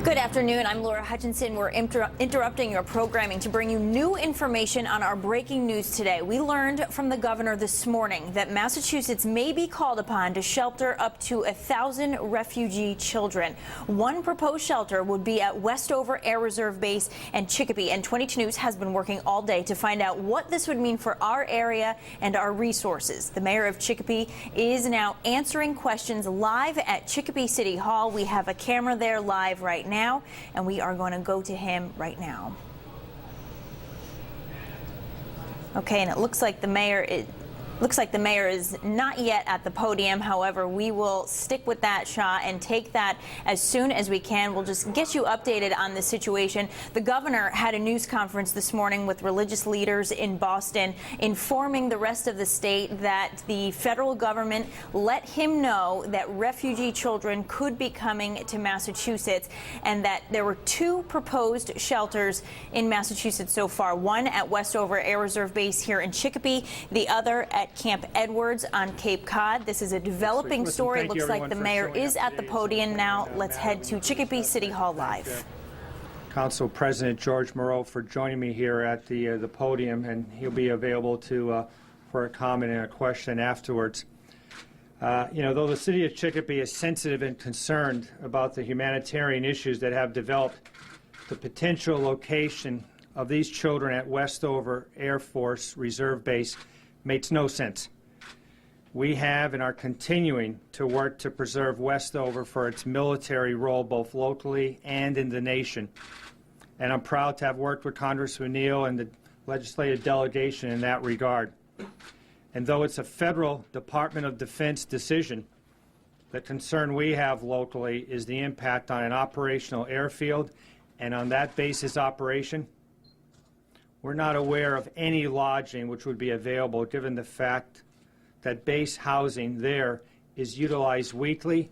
Good afternoon. I'm Laura Hutchinson. We're interrupting your programming to bring you new information on our breaking news today. We learned from the governor this morning that Massachusetts may be called upon to shelter up to 1,000 refugee children. One proposed shelter would be at Westover Air Reserve Base and Chicopee. And 22 News has been working all day to find out what this would mean for our area and our resources. The mayor of Chicopee is now answering questions live at Chicopee City Hall. We have a camera there live right now, and we are going to go to him right now. Okay, and it looks like the mayor is not yet at the podium. However, we will stick with that shot and take that as soon as we can. We'll just get you updated on the situation. The governor had a news conference this morning with religious leaders in Boston, informing the rest of the state that the federal government let him know that refugee children could be coming to Massachusetts, and that there were 2 proposed shelters in Massachusetts so far. One at Westover Air Reserve Base here in Chicopee, the other at Camp Edwards on Cape Cod. This is a developing story. Looks like the mayor is at the podium now. Let's head to Chicopee City Hall live. Council President George Moreau for joining me here at the podium, and he'll be available for a comment and a question afterwards. Though the city of Chicopee is sensitive and concerned about the humanitarian issues that have developed, the potential location of these children at Westover Air Force Reserve Base makes no sense. We have and are continuing to work to preserve Westover for its military role both locally and in the nation. And I'm proud to have worked with Congressman Neal and the legislative delegation in that regard. And though it's a federal Department of Defense decision, the concern we have locally is the impact on an operational airfield, and on that basis operation, we're not aware of any lodging which would be available given the fact that base housing there is utilized weekly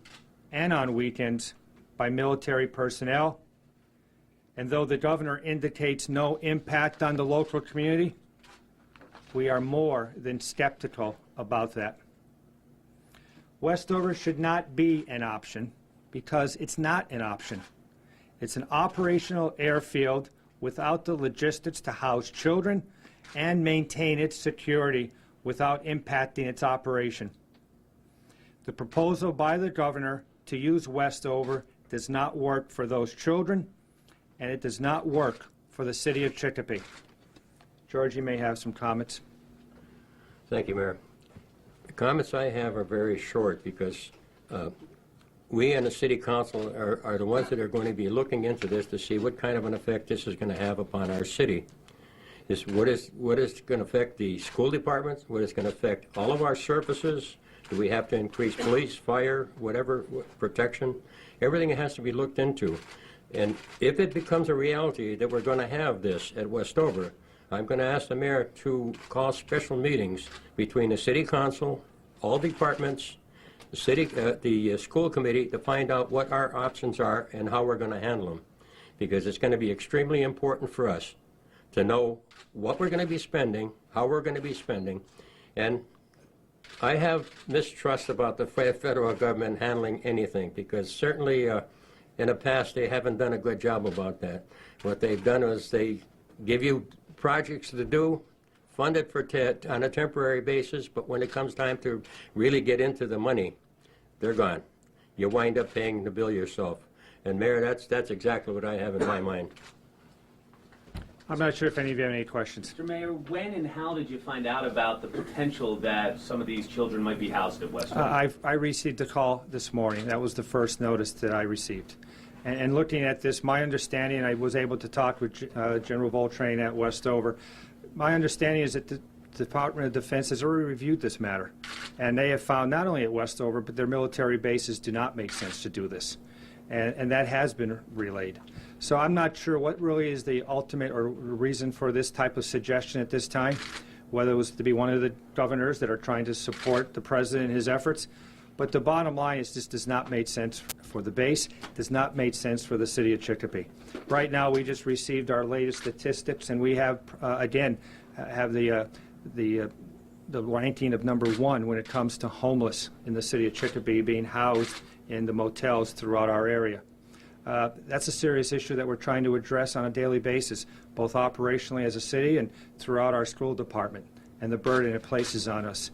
and on weekends by military personnel. And though the governor indicates no impact on the local community, we are more than skeptical about that. Westover should not be an option because it's not an option. It's an operational airfield without the logistics to house children and maintain its security without impacting its operation. The proposal by the governor to use Westover does not work for those children, and it does not work for the city of Chicopee. George, you may have some comments. Thank you, Mayor. The comments I have are very short because we and the City Council are the ones that are going to be looking into this to see what kind of an effect this is going to have upon our city. What is going to affect the school departments, what is going to affect all of our services. Do we have to increase police, fire, whatever, protection? Everything has to be looked into. And if it becomes a reality that we're going to have this at Westover, I'm going to ask the mayor to call special meetings between the City Council, all departments, the school committee to find out what our options are and how we're going to handle them, because it's going to be extremely important for us to know what we're going to be spending, how we're going to be spending. And I have mistrust about the federal government handling anything, because certainly in the past they haven't done a good job about that. What they've done is they give you projects to do, funded on a temporary basis, but when it comes time to really get into the money, they're gone. You wind up paying the bill yourself. And Mayor, that's exactly what I have in my mind. I'm not sure if any of you have any questions. Mr. Mayor, when and how did you find out about the potential that some of these children might be housed at Westover? I received a call this morning. That was the first notice that I received. And looking at this, my understanding, I was able to talk with General Voltrain at Westover. My understanding is that the Department of Defense has already reviewed this matter, and they have found not only at Westover, but their military bases do not make sense to do this, and that has been relayed. So I'm not sure what really is the ultimate or reason for this type of suggestion at this time, whether it was to be one of the governors that are trying to support the president in his efforts. But the bottom line is this does not make sense for the base, does not make sense for the city of Chicopee. Right now, we just received our latest statistics, and we have, again, have the ranking of #1 when it comes to homeless in the city of Chicopee being housed in the motels throughout our area. That's a serious issue that we're trying to address on a daily basis, both operationally as a city and throughout our school department, and the burden it places on us.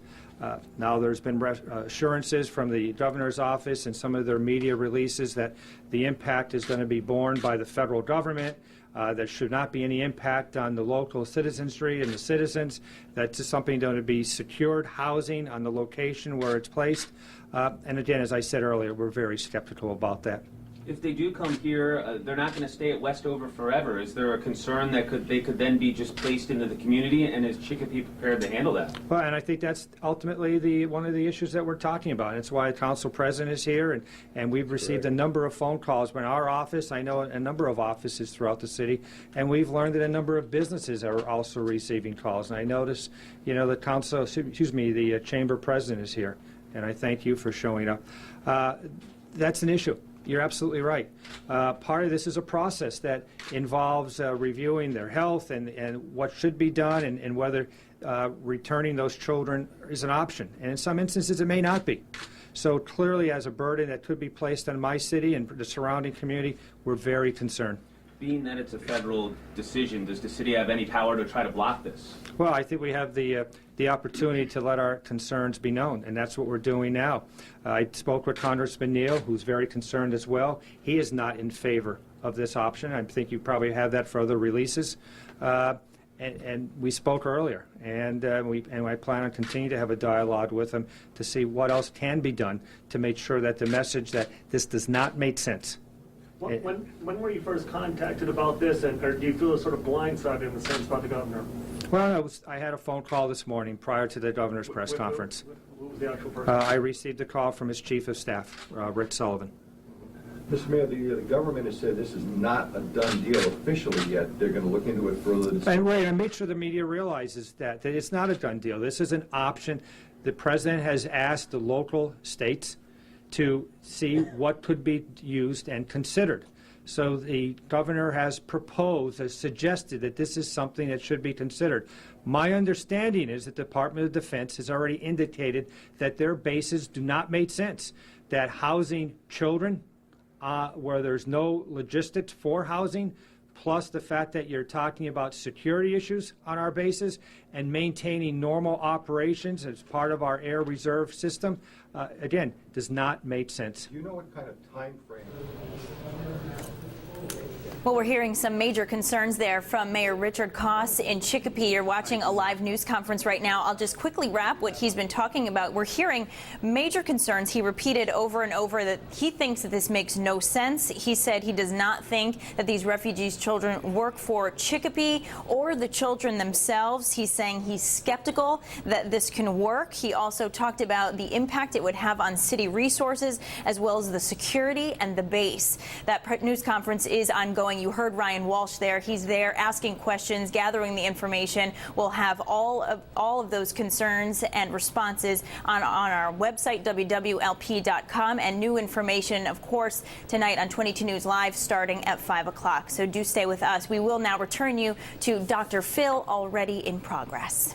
Now, there's been assurances from the governor's office and some of their media releases that the impact is going to be borne by the federal government. There should not be any impact on the local citizenry and the citizens. That's something going to be secured housing on the location where it's placed. And again, as I said earlier, we're very skeptical about that. If they do come here, they're not going to stay at Westover forever. Is there a concern that they could then be just placed into the community, and is Chicopee prepared to handle that? Well, and I think that's ultimately one of the issues that we're talking about. It's why the council president is here, and we've received a number of phone calls from our office. I know a number of offices throughout the city, and we've learned that a number of businesses are also receiving calls. And I notice, the chamber president is here, and I thank you for showing up. That's an issue. You're absolutely right. Part of this is a process that involves reviewing their health and what should be done and whether returning those children is an option. And in some instances, it may not be. So clearly, as a burden that could be placed on my city and the surrounding community, we're very concerned. Being that it's a federal decision, does the city have any power to try to block this? Well, I think we have the opportunity to let our concerns be known, and that's what we're doing now. I spoke with Congressman Neal, who's very concerned as well. He is not in favor of this option. I think you probably have that for other releases. And we spoke earlier, and I plan on continuing to have a dialogue with him to see what else can be done to make sure that the message that this does not make sense. When were you first contacted about this, or do you feel sort of blindsided in the sense about the governor? Well, I had a phone call this morning prior to the governor's press conference. Who was the actual person? I received a call from his chief of staff, Rick Sullivan. Mr. Mayor, the government has said this is not a done deal officially yet. They're going to look into it further. And wait, I made sure the media realizes that it's not a done deal. This is an option. The president has asked the local states to see what could be used and considered. So the governor has suggested that this is something that should be considered. My understanding is that the Department of Defense has already indicated that their bases do not make sense, that housing children where there's no logistics for housing, plus the fact that you're talking about security issues on our bases and maintaining normal operations as part of our air reserve system, again, does not make sense. Do you know what kind of time frame? Well, we're hearing some major concerns there from Mayor Richard Kos in Chicopee. You're watching a live news conference right now. I'll just quickly wrap what he's been talking about. We're hearing major concerns. He repeated over and over that he thinks that this makes no sense. He said he does not think that these refugees' children work for Chicopee or the children themselves. He's saying he's skeptical that this can work. He also talked about the impact it would have on city resources as well as the security and the base. That news conference is ongoing. You heard Ryan Walsh there. He's there asking questions, gathering the information. We'll have all of those concerns and responses on our website, wwlp.com, and new information, of course, tonight on 22 News Live starting at 5 o'clock. So do stay with us. We will now return you to Dr. Phil, already in progress.